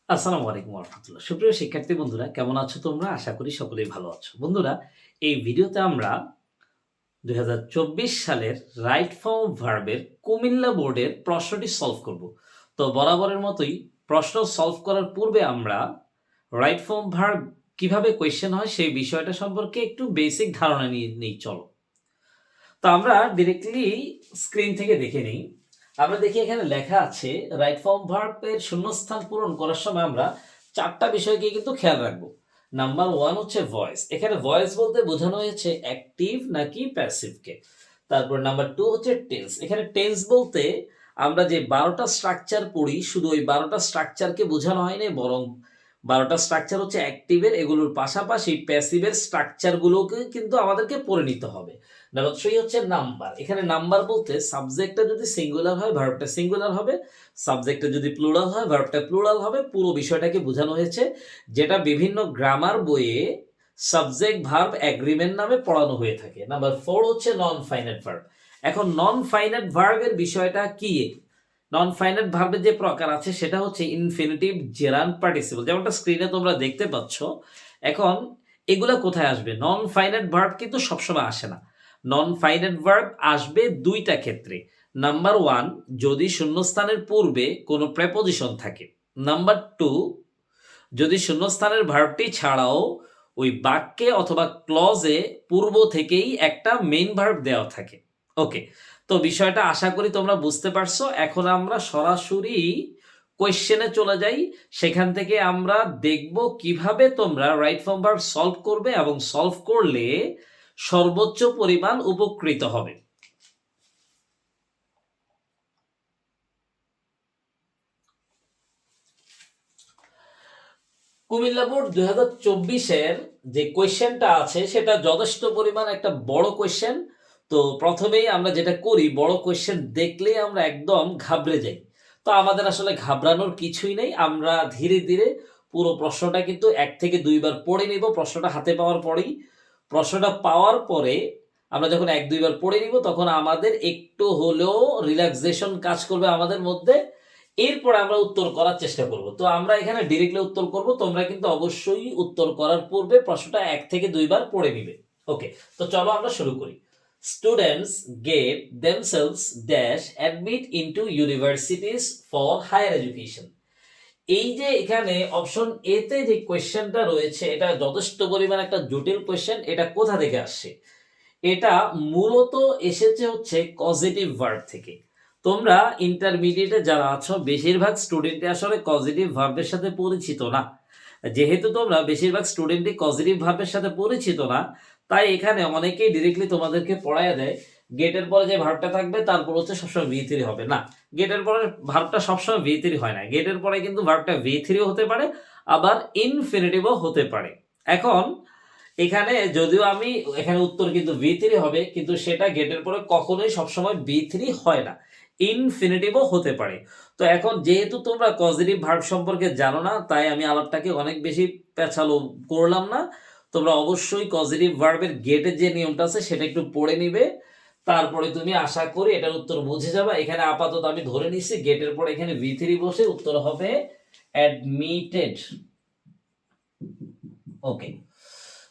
আসসালামু আলাইকুম রহমতুল্লাহ। সুপ্রিয় শিক্ষার্থী বন্ধুরা, কেমন আছো তোমরা? আশা করি সকলেই ভালো আছো। বন্ধুরা, এই ভিডিওতে আমরা ২০২৪ সালের রাইট ফর্ম অফ ভার্বের কুমিল্লা বোর্ডের প্রশ্নটি সলভ করব। তো বরাবরের মতোই প্রশ্ন সলভ করার পূর্বে আমরা রাইট ফর্ম ভার্ব কিভাবে কোয়েশ্চেন হয় সেই বিষয়টা সম্পর্কে একটু বেসিক ধারণা নিয়ে নেই, চলো। তো আমরা ডিরেক্টলি স্ক্রিন থেকে দেখে নিই। আমরা দেখি এখানে লেখা আছে রাইট ফর্ম ভার্বের শূন্যস্থান পূরণ করার সময় আমরা চারটা বিষয়কে কিন্তু খেয়াল রাখবো। নাম্বার ওয়ান হচ্ছে ভয়েস। এখানে ভয়েস বলতে বোঝানো হয়েছে অ্যাক্টিভ নাকি প্যাসিভকে। তারপর নাম্বার টু হচ্ছে টেন্স। এখানে টেন্স বলতে আমরা যে 12টা স্ট্রাকচার পড়ি, শুধু ওই 12টা স্ট্রাকচারকে বোঝানো হয়নি, বরং 12টা স্ট্রাকচার হচ্ছে অ্যাক্টিভের, এগুলোর পাশাপাশি প্যাসিভের স্ট্রাকচারগুলোকে কিন্তু আমাদেরকে পড়ে নিতে হবে। নাম্বার থ্রি হচ্ছে নাম্বার। এখানে নাম্বার বলতে সাবজেক্টটা যদি সিঙ্গুলার হয় ভার্বটা সিঙ্গুলার হবে, সাবজেক্টটা যদি প্লুরাল হয় ভার্বটা প্লুরাল হবে। পুরো বিষয়টাকে বোঝানো হয়েছে, যেটা বিভিন্ন গ্রামার বইয়ে সাবজেক্ট ভার্ব এগ্রিমেন্ট নামে পড়ানো হয়ে থাকে। নাম্বার ফোর হচ্ছে নন ফাইনাইট ভার্ব। এখন নন ফাইনাইট ভার্বের বিষয়টা কি? নন ফাইনাইট ভার্বের যে প্রকার আছে সেটা হচ্ছে ইনফিনিটিভ, জেরান্ড, পার্টিসিপল, যেমনটা স্ক্রিনে তোমরা দেখতে পাচ্ছ। এখন এগুলা কোথায় আসবে? নন ফাইনাইট ভার্ব কিন্তু সবসময় আসে না। নন ফাইনাইট ভার্ব আসবে দুইটা ক্ষেত্রে। নাম্বার ওয়ান, যদি শূন্যস্থানের পূর্বে কোনো প্রেপোজিশন থাকে। নাম্বার টু, যদি শূন্যস্থানের ভার্বটি ছাড়াও ওই বাক্যে অথবা ক্লজে পূর্ব থেকেই একটা মেইন ভার্ব দেওয়া থাকে। ওকে, তো বিষয়টা আশা করি তোমরা বুঝতে পারছো। এখন আমরা সরাসরি কোয়েশ্চেনে চলে যাই। সেখান থেকে আমরা দেখব কিভাবে তোমরা রাইট ফর্ম ভার্ব সলভ করবে এবং সলভ করলে সর্বোচ্চ পরিমাণ উপকৃত হবে। কুমিল্লা বোর্ড 2024-এর যে কোয়েশ্চেনটা আছে সেটা যথেষ্ট পরিমাণ একটা বড় কোয়েশ্চেন। তো প্রথমেই আমরা যেটা করি, বড় কোয়েশ্চেন দেখলেই আমরা একদম ঘাবড়ে যাই। তো আমাদের আসলে ঘাবড়ানোর কিছুই নেই। আমরা ধীরে ধীরে পুরো প্রশ্নটা কিন্তু 1 থেকে 2 বার পড়ে নিব। প্রশ্নটা হাতে পাওয়ার পরেই, প্রশ্নটা পাওয়ার পরে আমরা যখন 1-2 বার পড়ে নিব, তখন আমাদের একটু হলেও রিল্যাক্সেশন কাজ করবে আমাদের মধ্যে। এরপরে আমরা উত্তর করার চেষ্টা করব। তো আমরা এখানে ডিরেক্টলি উত্তর করব। তোমরা কিন্তু অবশ্যই উত্তর করার পূর্বে প্রশ্নটা 1 থেকে 2 বার পড়ে নিবে। ওকে, তো চলো আমরা শুরু করি। Students gave themselves dash admit into universities for higher education. এই যে এখানে অপশন এ তে যে কোয়েশ্চেনটা রয়েছে, এটা যথেষ্ট পরিমাণ একটা জটিল কোয়েশ্চেন। এটা কোথা থেকে আসছে? এটা মূলত এসেছে হচ্ছে কজেটিভ ভার্ব থেকে। তোমরা ইন্টারমিডিয়েটে যারা আছো, বেশিরভাগ স্টুডেন্টই আসলে কজেটিভ ভার্বের সাথে পরিচিত না। যেহেতু তোমরা বেশিরভাগ স্টুডেন্টই কজেটিভ ভার্বের সাথে পরিচিত না, তাই এখানে অনেকেই ডিরেক্টলি তোমাদেরকে পড়ায় দেয় গেটের পরে যে ভার্বটা থাকবে তারপর হচ্ছে সবসময় ভি থ্রি হবে। না, গেটের পরে ভার্বটা সবসময় ভি থ্রি হয় না। গেটের পরে কিন্তু ভার্বটা ভি থ্রিও হতে পারে, আবার ইনফিনিটিভও হতে পারে। এখন এখানে যদিও আমি এখানে উত্তর কিন্তু ভি থ্রি হবে, কিন্তু সেটা গেটের পরে কখনোই সবসময় ভি থ্রি হয় না, ইনফিনিটিভও হতে পারে। তো এখন যেহেতু তোমরা পজিটিভ ভার্ব সম্পর্কে জানো না, তাই আমি আলাপটাকে অনেক বেশি পেছালো করলাম না। তোমরা অবশ্যই পজিটিভ ভার্বের গেটের যে নিয়মটা আছে সেটা একটু পড়ে নিবে, তারপরে তুমি আশা করি এটার উত্তর বুঝে যাবে। এখানে আপাতত আমি ধরে নিচ্ছি গেটের পরে এখানে ভি থ্রি বসে উত্তর হবে অ্যাডমিটেড। ওকে,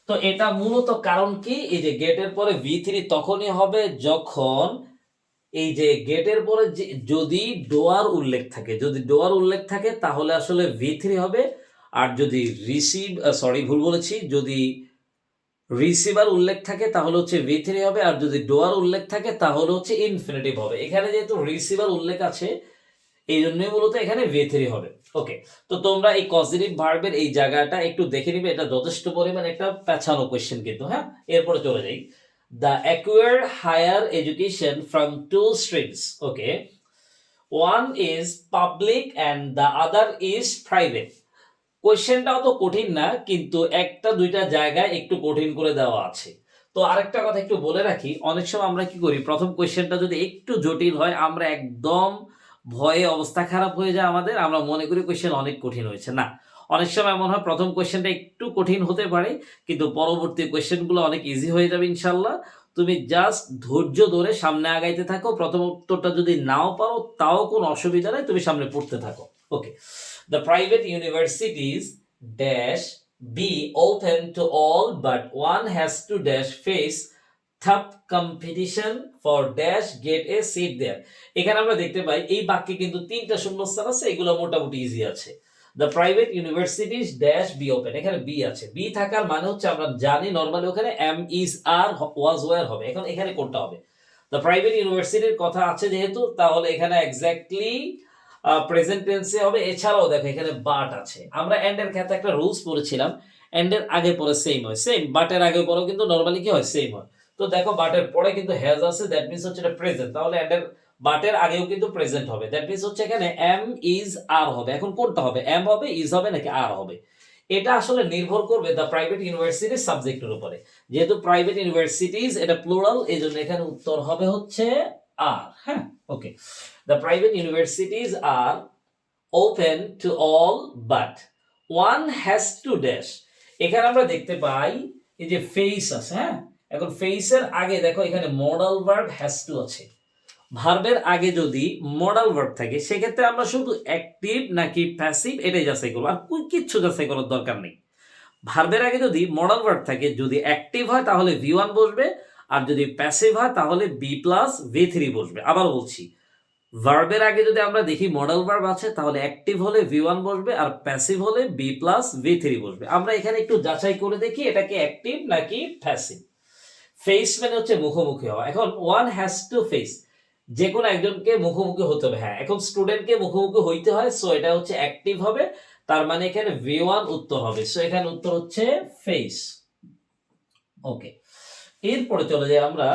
তো এটা মূলত কারণ কি? এই যে গেটের পরে ভি থ্রি তখনই হবে যখন এই যে গেটের পরে যদি ডোয়ার উল্লেখ থাকে, যদি ডোয়ার উল্লেখ থাকে তাহলে আসলে ভি থ্রি হবে। আর যদি ভুল বলেছি, যদি রিসিভার উল্লেখ থাকে তাহলে হচ্ছে ভি থ্রি হবে। আর যদি ডোয়ার উল্লেখ থাকে তাহলে হচ্ছে ইনফিনিটিভ হবে। এখানে যেহেতু রিসিভার উল্লেখ আছে, এই জন্যই মূলত এখানে ভি থ্রি হবে। ওকে, তো তোমরা এই পজিটিভ ভার্বের এই জায়গাটা একটু দেখে নিবে। এটা যথেষ্ট পরিমাণ একটা পেছানো কোয়েশ্চেন কিন্তু। হ্যাঁ, এরপরে চলে যাই। The acquire higher education from two streams. Okay, one is public and the other is private. কোয়েশ্চেনটাও তো কঠিন না, কিন্তু একটা দুইটা জায়গায় একটু কঠিন করে দেওয়া আছে। তো আরেকটা কথা একটু বলে রাখি, অনেক সময় আমরা কি করি, প্রথম কোয়েশ্চেনটা যদি একটু জটিল হয় আমরা একদম ভয়ে অবস্থা খারাপ হয়ে যায় আমাদের, আমরা মনে করি কোয়েশ্চেন অনেক কঠিন হয়েছে। না, অনেক সময় এমন হয় প্রথম কোয়েশ্চেনটা একটু কঠিন হতে পারে, কিন্তু পরবর্তী কোয়েশ্চেনগুলো অনেক ইজি হয়ে যাবে ইনশাল্লাহ। তুমি জাস্ট ধৈর্য ধরে সামনে আগাইতে থাকো। প্রথম উত্তরটা যদি নাও পারো তাও কোনো অসুবিধা নেই, তুমি সামনে পড়তে থাকো। Okay. The private universities dash be open to all, but one has to dash face tough competition for dash get a seat there. এখানে আমরা দেখতে পাই এই বাক্যে কিন্তু তিনটা শূন্যস্থান আছে, এগুলো মোটামুটি ইজি আছে। The private universities dash be open, এখানে বি আছে। বি থাকার মানে হচ্ছে আমরা জানি নর্মালি ওখানে am is are was were হবে, এখন এখানে কোনটা হবে? দ্য প্রাইভেট ইউনিভার্সিটির কথা আছে যেহেতু, তাহলে এখানে এক্স্যাক্টলি প্রেজেন্ট টেন্সে হবে। এছাড়াও দেখো এখানে বাট আছে, আমরা এন্ড এর ক্ষেত্রে একটা রুলস পড়েছিলাম, এন্ড এর আগে পরে সেম হয়, সেম বাটের আগে পরেও কিন্তু নরমালি কি হয়, সেম হয়। তো দেখো বাটের পরে কিন্তু হ্যাজ আছে, দ্যাট মিন্স হচ্ছে এটা প্রেজেন্ট, তাহলে এন্ড এর বাটের আগেও কিন্তু প্রেজেন্ট হবে, দ্যাট মিন্স হচ্ছে এখানে এম ইজ আর হবে। এখন কোনটা হবে, এম হবে, ইজ হবে নাকি আর হবে? এটা আসলে নির্ভর করবে দ্য প্রাইভেট ইউনিভার্সিটির সাবজেক্টের উপরে। যেহেতু প্রাইভেট ইউনিভার্সিটিজ এটা প্লুরাল, এই জন্য এখানে উত্তর হবে হচ্ছে আর। হ্যাঁ, okay. The private universities are open to all but one has to dash. এখানে আমরা দেখতে পাই এই যে ফেস আছে। হ্যাঁ, এখন ফেসের আগে দেখো এখানে মডাল ভার্ব হ্যাজ টু আছে। ভার্বের আগে যদি মডাল ভার্ব থাকে সেক্ষেত্রে আমরা শুধু অ্যাক্টিভ নাকি প্যাসিভ এটাই যাচাই করবো, আর কিচ্ছু যাচাই করার দরকার নেই। ভার্বের আগে যদি মডাল ভার্ব থাকে, যদি অ্যাক্টিভ হয় তাহলে V1 বসবে, আর যদি প্যাসিভ হয় তাহলে B প্লাস V3 বসবে। আবার বলছি, ভার্বের আগে যদি আমরা দেখি মডাল ভার্ব আছে তাহলে অ্যাক্টিভ হলে V1 বসবে, আর প্যাসিভ হলে B প্লাস V3 বসবে। আমরা এখানে একটু যাচাই করে দেখি এটা কি অ্যাক্টিভ নাকি প্যাসিভ। ফেস মানে হচ্ছে মুখোমুখি হওয়া। এখন ওয়ান হ্যাজ টু ফেস, যে কোনো একজনকে মুখোমুখি হতে হবে। হ্যাঁ, এখন স্টুডেন্টকে মুখোমুখি হইতে হয়, সো এটা হচ্ছে অ্যাক্টিভ হবে, তার মানে এখানে V1 উত্তর হবে। সো এখানে উত্তর হচ্ছে ফেস। ওকে, এরপরে চলে যাই আমরা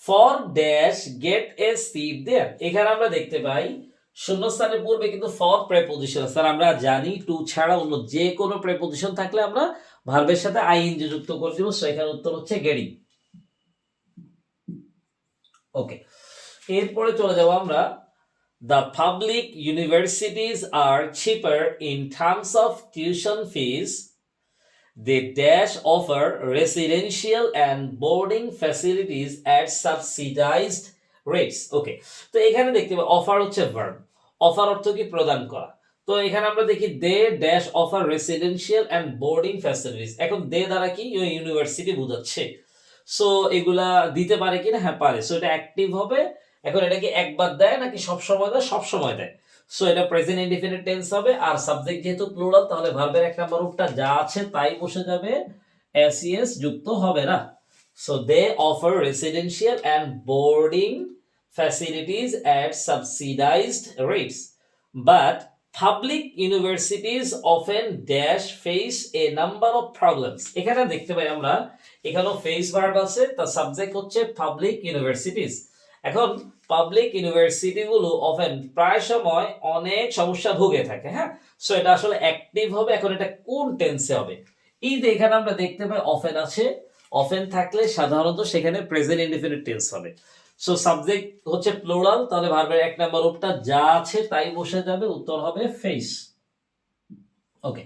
for dash get a seat there. এখানে আমরা দেখতে পাই শূন্যস্থানের পূর্বে কিন্তু ফর প্রেপোজিশন আছে। আমরা জানি টু ছাড়া অন্য যে কোনো প্রেপোজিশন থাকলে আমরা ভার্বের সাথে আইএনজি যুক্ত করে দিব। সো এখানে উত্তর হচ্ছে গেটিং। ওকে, এরপরে চলে যাব আমরা the public universities are cheaper in terms of tuition fees, they dash offer residential and boarding facilities at subsidized rates. Okay, তো এখানে দেখতে পাই অফার হচ্ছে ভার্ব, অফার অর্থ কি প্রদান করা। তো এখানে আমরা দেখি they dash offer residential and boarding facilities. এখন দে দ্বারা কি ইউনিভার্সিটি বোঝাচ্ছে, সো এগুলা দিতে পারে কিনা, হ্যাঁ পারে। সো এটা অ্যাক্টিভ হবে। এখন এটা কি একবার দেয় নাকি সব সময় দেয়, সব সময় দেয়। সো এটা প্রেজেন্ট ইনডিফিনিট টেন্স হবে। আর সাবজেক্ট যেহেতু প্লুরাল তাহলে ভার্বের এক নাম্বার রূপটা যা আছে তাই বসে যাবে, এসইএস যুক্ত হবে না। So they offer residential and boarding facilities at subsidised rates, but public universities often dash face a number of problems. এখানে দেখতে পাই আমরা এখানেও ফেস ভার্ব আছে, তার সাবজেক্ট হচ্ছে পাবলিক ইউনিভার্সিটিজ। এখন পাবলিক ইউনিভার্সিটি গুলো অফেন প্রায় সময় অনেক সমস্যা ভুগে থাকে। হ্যাঁ, সো এটা আসলে অ্যাক্টিভ হবে। এখন এটা কোন টেন্সে হবে? এই যে এখানে আমরা দেখতে পাই অফেন আছে, অফেন থাকলে সাধারণত সেখানে প্রেজেন্ট ইনডিফিনিট টেন্স হবে। সো সাবজেক্ট হচ্ছে প্লুরাল, তাহলে ভার্বের এক নাম্বার রূপটা যা আছে তাই বসে যাবে, উত্তর হবে ফেস। ওকে,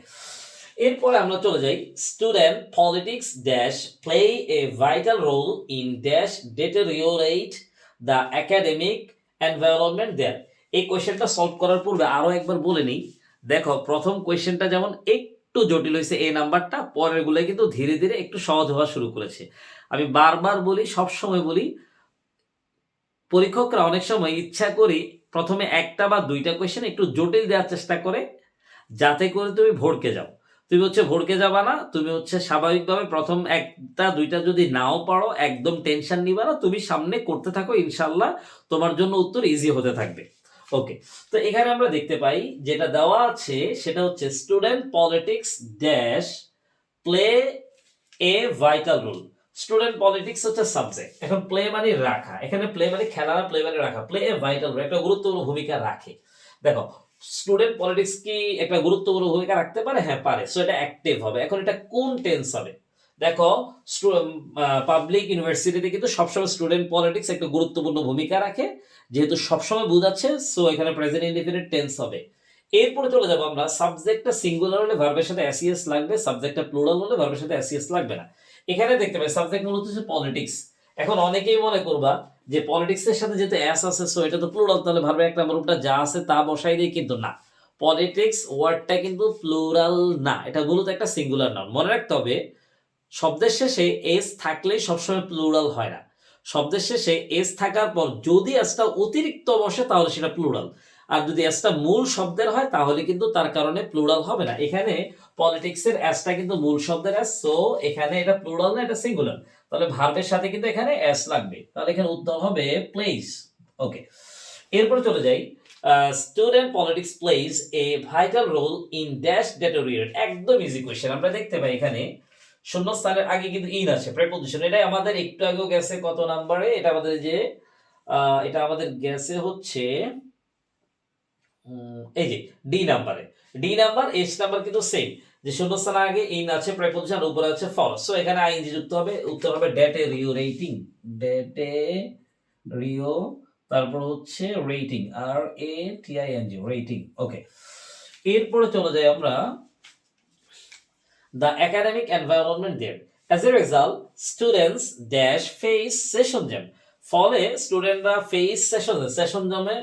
এরপরে আমরা চলে যাই student politics dash play a vital role in dash deteriorate the academic environment there. এই কোয়েশ্চেনটা সলভ করার পূর্বে আরো একবার বলে নিই। দেখো প্রথম কোয়েশ্চেনটা যেমন একটু জটিল হয়েছে এই নাম্বারটা, পরের গুলো কিন্তু ধীরে ধীরে একটু সহজ হওয়া শুরু করেছে। আমি বারবার বলি, সবসময় বলি, পরীক্ষকরা অনেক সময় ইচ্ছা করে প্রথমে একটা বা দুইটা কোয়েশ্চেন একটু জটিল দেওয়ার চেষ্টা করে, যাতে করে তুমি ভড়কে যাও। তুমি হচ্ছে ভড়কে যাবা না, তুমি হচ্ছে স্বাভাবিকভাবে প্রথম একটা দুইটা যদি নাও পারো একদম টেনশন নিবা না, তুমি সামনে করতে থাকো, ইনশাল্লাহ তোমার জন্য উত্তর ইজি হতে থাকবে। ওকে, তো এখানে আমরা দেখতে পাই যেটা দেওয়া আছে সেটা হচ্ছে student politics dash play a vital role. Student politics হচ্ছে সাবজেক্ট। এখন প্লে মানে রাখা, এখানে প্লে মানে খেলা না, প্লে মানে রাখা। প্লে এ ভাইটাল রোল, একটা গুরুত্বপূর্ণ ভূমিকা রাখে। দেখো স্টুডেন্ট পলিটিক্স কি একটা গুরুত্বপূর্ণ ভূমিকা রাখতে পারে? হ্যাঁ পারে। সো এটা অ্যাক্টিভ হবে। এখন এটা কোন টেন্স হবে? দেখো পাবলিক ইউনিভার্সিটিতে কিন্তু সবসময় স্টুডেন্ট পলিটিক্স একটা গুরুত্বপূর্ণ ভূমিকা রাখে, যেহেতু সবসময় বোঝাচ্ছে, সো এখানে প্রেজেন্ট ইনডিফিনিট টেন্স হবে। এরপরে চলে যাবো আমরা সাবজেক্টটা সিঙ্গুলার হলে ভার্বের সাথে এসইএস লাগবে, সাবজেক্টটা প্লুরাল হলে ভার্বের সাথে এসইএস লাগবে না। এখানে দেখতে পাই সাবজেক্ট মূলত হচ্ছে পলিটিক্স। এখন অনেকেই মনে করবা যে পলিটিক্সের সাথে যেহেতু এস আছে সো এটা তো প্লুরাল, তাহলে ভার্বের এক নাম্বার রূপটা যা আছে তা বসাই দিই, কিন্তু না, পলিটিক্স ওয়ার্ডটা কিন্তু প্লুরাল না, এটা মূলত একটা সিঙ্গুলার নাউন। মনে রাখতে হবে শব্দের শেষে এস থাকলেই সবসময় প্লুরাল হয় না। শব্দের শেষে এস থাকার পর যদি এসটা অতিরিক্ত বসে তাহলে সেটা প্লুরাল, আর যদি এসটা মূল শব্দের হয় তাহলে কিন্তু তার কারণে প্লুরাল হবে না। এখানে পলিটিক্সের এসটা কিন্তু মূল শব্দের এস, সো এখানে এটা প্লুরাল না, এটা সিঙ্গুলার, তাহলে ভার্বের সাথে কিন্তু এখানে এস লাগবে, তাহলে এখানে উত্তর হবে প্লেস। ওকে, এরপরে চলে যাই। Student politics plays a vital role in dash deteriorate, একদম ইজি কোয়েশ্চেন। আমরা দেখতে পাই এখানে শূন্যস্থানের আগে কিন্তু ইন আছে, প্রিপোজিশন। এটাই আমাদের একটু আগেও গেছে কত নাম্বারে, এটা আমাদের যে এটা আমাদের গেছে হচ্ছে এই যে ডি নাম্বারে। ডি নাম্বার এইচ নাম্বার কিন্তু সেম, যে শূন্যস্থানের আগে ইন আছে, প্রিপোজিশন, উপরে আছে ফর, সো এখানে আইএনজি যুক্ত হবে, উত্তর হবে ডেটে রিও রেটিং, ডেটে রিও, তারপর হচ্ছে rating, R A T I N G, rating. Okay, এরপরে চলে যাই আমরা the academic environment there. As a result, students dash face session jam. ফলে স্টুডেন্টরা ফেস সেশন জামে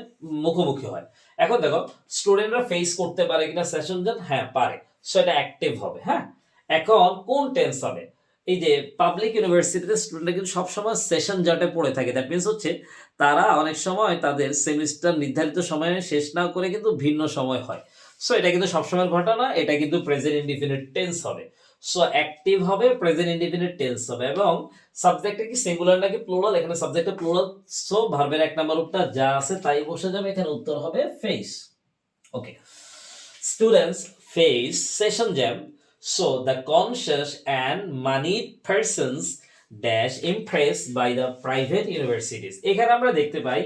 মুখোমুখি হয়। এখন দেখো স্টুডেন্টরা ফেস করতে পারে কিনা সেশন জাম, হ্যাঁ পারে, সো এটা অ্যাক্টিভ হবে। হ্যাঁ, এখন কোন টেন্স হবে? এই যে পাবলিক ইউনিভার্সিটিতে স্টুডেন্টরা কিন্তু সবসময় সেশন জাটে পড়ে থাকে, দ্যাট মিনস হচ্ছে তারা অনেক সময় তাদের সেমিস্টার নির্ধারিত সময়ে শেষ না করে কিন্তু ভিন্ন সময় হয়। সো এটা কিন্তু সবসময় ঘটনা, এটা কিন্তু প্রেজেন্ট ইনডিফিনিট টেন্স হবে। সো অ্যাক্টিভ হবে, প্রেজেন্ট ইনডিফিনিট টেন্স হবে, এবং সাবজেক্টটা কি সিঙ্গুলার নাকি প্লুরাল? এখানে সাবজেক্টটা প্লুরাল, সো ভার্বের এক নাম্বার রূপটা যা আছে তাই বসে যাবে, এখানে উত্তর হবে face. Okay, students face session jam, so the conscious and moneyed persons dash impress by the private universities. এখানে আমরা দেখতে পাই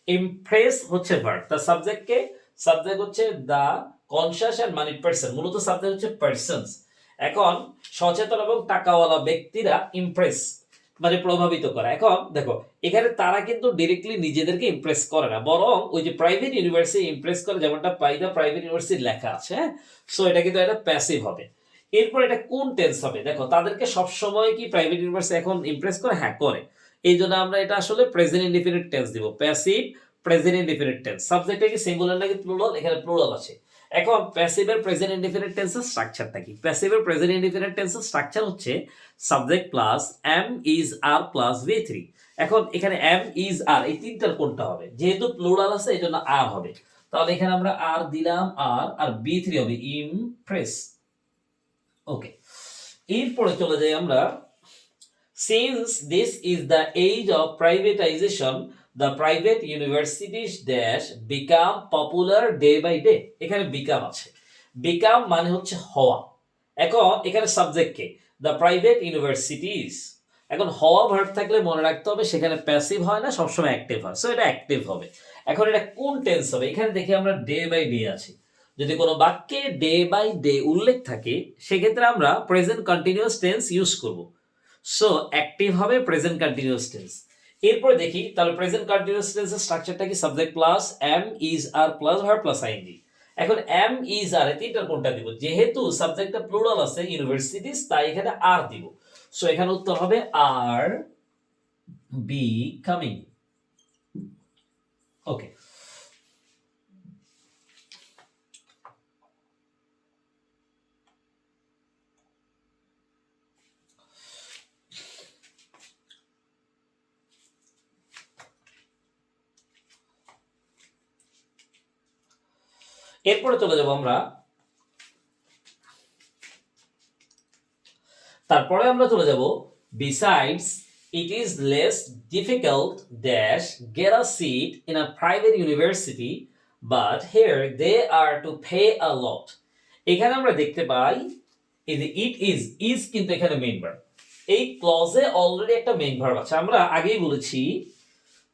ইমপ্রেস হচ্ছে ভার্ব, তার সাবজেক্টকে, সাবজেক্ট হচ্ছে the conscious and moneyed person, মূলত সাবজেক্ট হচ্ছে পারসনস। এখন সচেতন এবং টাকাওয়ালা ব্যক্তিরা ইমপ্রেস মানে প্রভাবিত করা। এখন দেখো এখানে তারা কিন্তু ডিরেক্টলি নিজেদেরকে ইমপ্রেস করে না, বরং ওই যে প্রাইভেট ইউনিভার্সিটি ইমপ্রেস করে, যেমনটা বাই দ্য প্রাইভেট ইউনিভার্সিটি লেখা আছে। হ্যাঁ, সো এটা কিন্তু একটা প্যাসিভ হবে। এরপর এটা কোন টেন্স হবে? দেখো তাদেরকে সবসময় কি প্রাইভেট ইউনিভার্সিটি এখন ইমপ্রেস করে? হ্যাঁ করে, এই জন্য আমরা এটা আসলে প্রেজেন্ট ইনডিফিনিট টেন্স দিব, প্যাসিভ প্রেজেন্ট ইনডিফিনিট টেন্স। সাবজেক্টটা কি সিঙ্গুলার নাকি প্লুরাল? এখানে প্লুরাল আছে। এখন প্যাসিভের প্রেজেন্ট ইনডিফিনিট টেন্সের স্ট্রাকচারটা কি? প্যাসিভের প্রেজেন্ট ইনডিফিনিট টেন্সের স্ট্রাকচার হচ্ছে subject plus am is are plus V three. এখন এখানে এম ইজ আর এই তিনটার কোনটা হবে? যেহেতু প্লুরাল আছে এই জন্য আর হবে, তাহলে এখানে আমরা আর দিলাম, আর বি থ্রি হবে ইমপ্রেস। ওকে, এরপরে চলে যাই আমরা, since this is the age of privatisation the private universities dash become popular day by day. এখানে বিকাম আছে, বিকাম মানে হচ্ছে হওয়া। এখন এখানে সাবজেক্ট কে? The private universities. এখন হওয়া ভার্ব থাকলে মনে রাখতে হবে সেখানে প্যাসিভ হয় না, সবসময় অ্যাক্টিভ হয়, সো এটা অ্যাক্টিভ হবে। এখন এটা কোন টেন্স হবে? এখানে দেখি আমরা ডে বাই ডে আছে, যদি কোনো বাক্যে ডে বাই ডে উল্লেখ থাকে সেক্ষেত্রে আমরা প্রেজেন্ট কন্টিনিউয়াস টেন্স ইউজ করব, সো অ্যাক্টিভ হবে প্রেজেন্ট কন্টিনিউয়াস টেন্স। এরপর দেখি তাহলে প্রেজেন্ট কন্টিনিউয়াস টেন্সের স্ট্রাকচারটা কি? Subject plus am is are plus verb plus ING. এখন এম ইজ আর এই তিনটার কোনটা দিব? যেহেতু সাবজেক্টটা প্লুরাল আছে ইউনিভার্সিটিস, তাই এখানে আর দিব, সো এখানে উত্তর হবে আর বি কামিং। ওকে, এরপরে চলে যাব আমরা, তারপরে আমরা চলে যাব besides it is less difficult dash get a seat in a private university but here they are to pay a lot। এখানে আমরা দেখতে পাই এই যে ইট ইজ কিন্তু এখানে মেইন ভার্ব, এই ক্লজে অলরেডি একটা মেইন ভার্ব আছে। আমরা আগেই বলেছি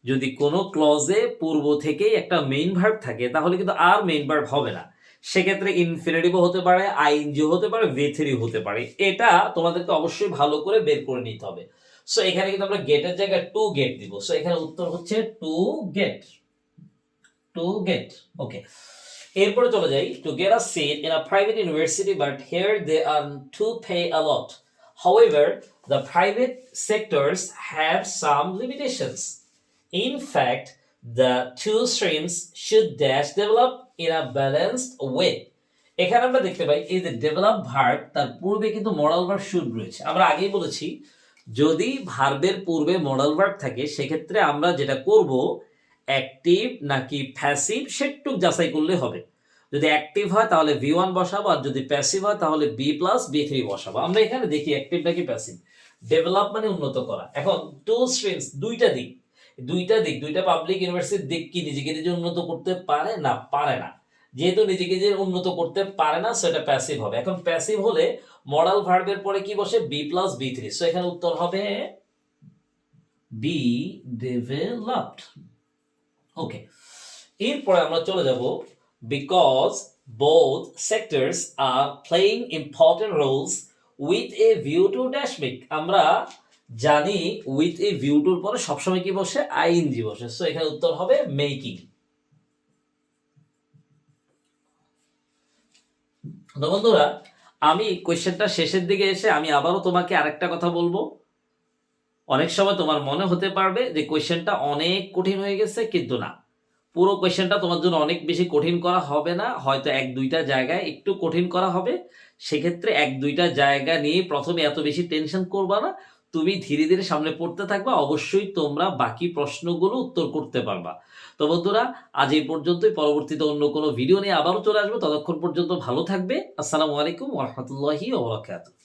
যদি কোনো ক্লজে পূর্ব থেকেই একটা মেইন ভার্ব থাকে তাহলে কিন্তু আর মেইন ভার্ব হবে না, সেক্ষেত্রে ইনফিনিটিভও হতে পারে, আইএনজি হতে পারে, ভি3 হতে পারে। এটা তোমাদেরকে অবশ্যই ভালো করে বের করে নিতে হবে। সো এখানে কিন্তু আমরা গেটের জায়গায় টু গেট দিব, সো এখানে উত্তর হচ্ছে to get, to get. Okay, এরপরে চলে যাই, to get a seat in a private university but here they are to pay a lot. However, the private sectors have some limitations. In fact, the two streams should dash develop in a balanced way. এখানে আমরা দেখতে পাই এই যে develop verb তার পূর্বে কিন্তু modal verb should রয়েছে। আমরা আগেই বলেছি যদি ভার্বের পূর্বে মডাল ভার্ব থাকে সেক্ষেত্রে আমরা যেটা করব অ্যাক্টিভ নাকি প্যাসিভ সেটুক যাচাই করলে হবে। যদি অ্যাক্টিভ হয় তাহলে V1 বসাবো, আর যদি প্যাসিভ হয় তাহলে B প্লাস B3 বসাবো। আমরা এখানে দেখি অ্যাক্টিভ নাকি প্যাসিভ। ডেভেলপ মানে উন্নত করা। এখন টু স্ট্রিমস দুইটা পাবলিক ইউনিভার্সিটির দিক কি নিজেকে নিজে উন্নত করতে পারে না? পারে না। যেহেতু নিজেকে নিজে উন্নত করতে পারে না সেটা প্যাসিভ হবে। এখন প্যাসিভ হলে মডাল ভার্বের পরে কি বসে? B plus B3। সো এখানে উত্তর হবে বি, ডেভেলপড। ওকে, এরপরে আমরা চলে যাব because both sectors are playing important roles with a view to dash make। আমরা জানি with a view to পরে সবসময় কি বসে? আইএনজি বসে। সো এখানে উত্তর হবে মেকিং। তো বন্ধুরা, আমি কোয়েশ্চেনটা শেষের দিকে এসে আমি আবারও তোমাকে আরেকটা কথা বলবো। অনেক সময় তোমার মনে হতে পারবে যে কোয়েশ্চেনটা অনেক কঠিন হয়ে গেছে, কিন্তু না, পুরো কোয়েশ্চেনটা তোমার জন্য অনেক বেশি কঠিন করা হবে না, হয়তো এক দুইটা জায়গায় একটু কঠিন করা হবে। সেক্ষেত্রে এক দুইটা জায়গা নিয়ে প্রথমে এত বেশি টেনশন করবা না, তুমি ধীরে ধীরে সামনে পড়তে থাকবা, অবশ্যই তোমরা বাকি প্রশ্নগুলো উত্তর করতে পারবা। তো বন্ধুরা, আজ এই পর্যন্তই। পরবর্তীতে অন্য কোনো ভিডিও নিয়ে আবারও চলে আসবো। ততক্ষণ পর্যন্ত ভালো থাকবে। আসসালামু আলাইকুম ওয়া রাহমাতুল্লাহি ওয়া বারাকাতুহু।